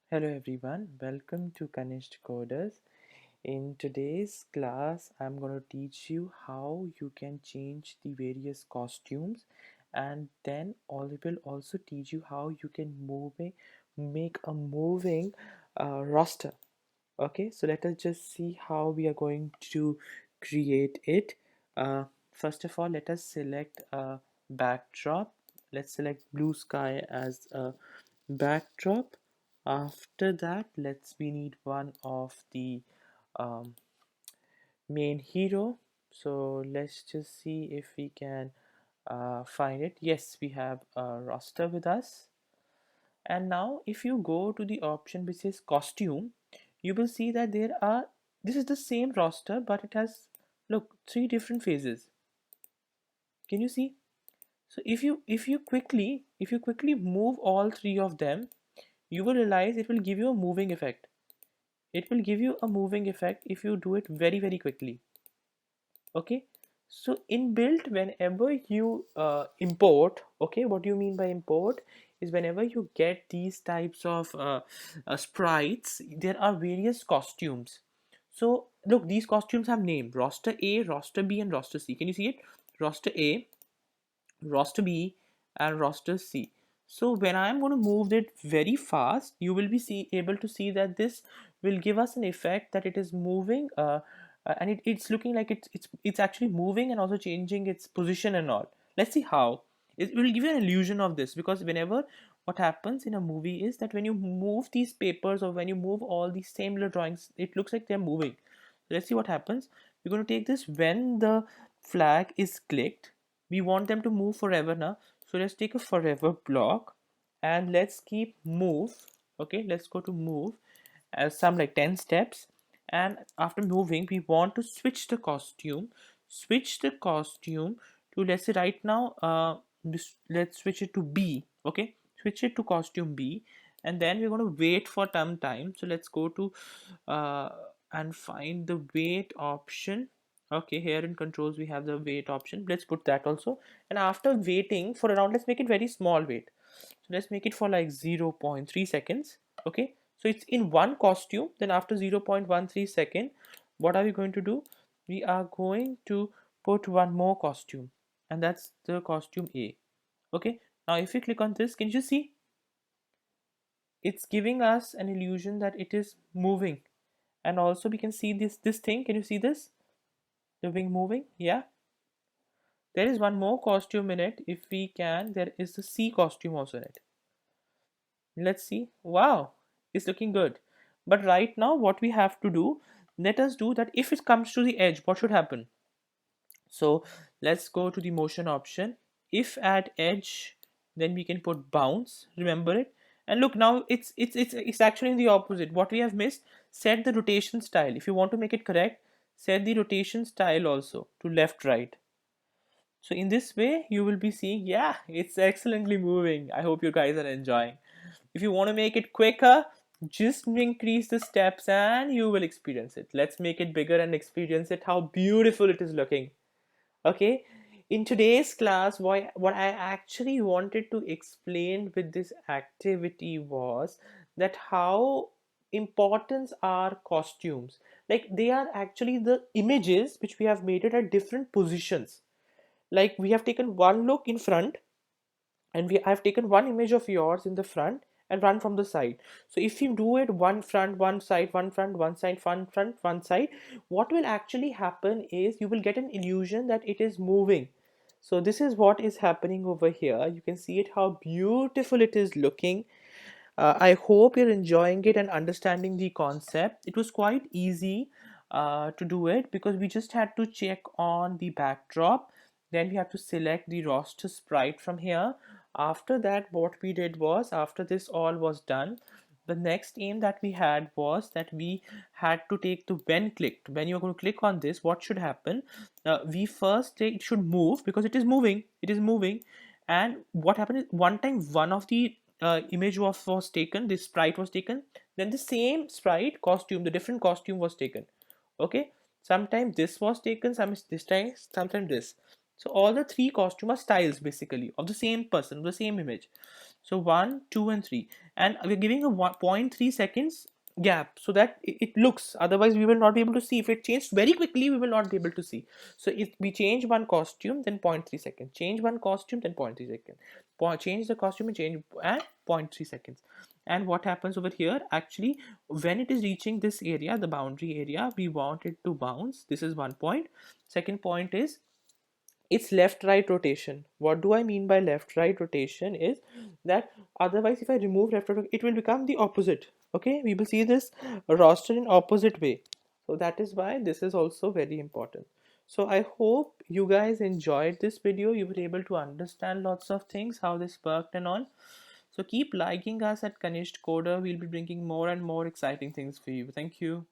Hello everyone, welcome to Kanishta Coders. In today's class, I'm going to teach you how you can change the various costumes, and then I will also teach you how you can make a moving roster. Okay, so let us just see how we are going to create it. First of all, let us select a backdrop. Let's select blue sky as a backdrop. After that, we need one of the um, main hero. So let's just see if we can find it. Yes, we have a roster with us. And now if you go to the option which says costume, you will see that this is the same roster, but it has, look, three different phases. Can you see? So if you quickly move all three of them, you will realize it will give you a moving effect. It will give you a moving effect if you do it very quickly. Okay, so inbuilt, whenever you import, okay, what do you mean by import is whenever you get these types of sprites, there are various costumes. So look, these costumes have name: roster A, roster B, and roster C. Can you see it? Roster A, roster B, and roster C. So when I'm going to move it very fast, you will be able to see that this will give us an effect that it is moving, and it's looking like it's actually moving and also changing its position and all. Let's see how. It will give you an illusion of this, because whenever what happens in a movie is that when you move these papers or when you move all these same little drawings, it looks like they're moving. Let's see what happens. We're going to take this when the flag is clicked. We want them to move forever now, so let's take a forever block and let's keep move. Okay, let's go to move as some like 10 steps, and after moving we want to switch the costume to, let's say right now, let's switch it to B. Okay, switch it to costume B, and then we're going to wait for some time. So let's go to uh, and find the wait option. Okay, here in controls we have the wait option. Let's put that also, and after waiting for around, let's make it very small wait. So let's make it for like 0.3 seconds. Okay, so it's in one costume. Then after 0.13 second, what are we going to do? We are going to put one more costume, and that's the costume A. Okay, now if you click on this, can you see it's giving us an illusion that it is moving? And also we can see this thing. Can you see this, the wing moving? Yeah, there is one more costume in it. If we can, there is the C costume also in it. Let's see. Wow, it's looking good. But right now what we have to do, let us do that. If it comes to the edge, what should happen? So let's go to the motion option. If at edge, then we can put bounce, remember it. And look, now it's actually in the opposite. What we have missed, set the rotation style. If you want to make it correct, set the rotation style also to left, right. So in this way you will be seeing, yeah, it's excellently moving. I hope you guys are enjoying. If you want to make it quicker, just increase the steps and you will experience it. Let's make it bigger and experience it, how beautiful it is looking. Okay, in today's class, what I actually wanted to explain with this activity was that how important are costumes. Like, they are actually the images which we have made it at different positions. Like, we have taken one look in front, and I've taken one image of yours in the front and one from the side. So if you do it one front, one side, one front, one side, one front, one side, what will actually happen is you will get an illusion that it is moving. So this is what is happening over here. You can see it, how beautiful it is looking. I hope you're enjoying it and understanding the concept. It was quite easy to do it, because we just had to check on the backdrop. Then we have to select the roster sprite from here. After that, what we did was, after this all was done, the next aim that we had was that we had to take the when clicked. When you're going to click on this, what should happen? We first take, it should move because it is moving. It is moving. And what happened is, one time one of the image was taken, this sprite was taken, then the same sprite costume, the different costume was taken. Okay, sometimes this was taken, some this time, sometimes this. So all the three costume are styles basically of the same person, the same image. So 1, 2, and 3, and we're giving a 0.3 seconds gap so that it looks. Otherwise, we will not be able to see. If it changed very quickly, we will not be able to see. So if we change one costume, then 0.3 seconds. Change one costume, then 0.3 seconds. Change the costume and change at 0.3 seconds. And what happens over here? Actually, when it is reaching this area, the boundary area, we want it to bounce. This is one point. Second point is it's left right rotation. What do I mean by left right rotation is that otherwise if I remove left right it will become the opposite. Okay, we will see this roster in opposite way. So that is why this is also very important. So I hope you guys enjoyed this video. You were able to understand lots of things, how this worked and all. So keep liking us at Kanishta Coder. We'll be bringing more and more exciting things for you. Thank you.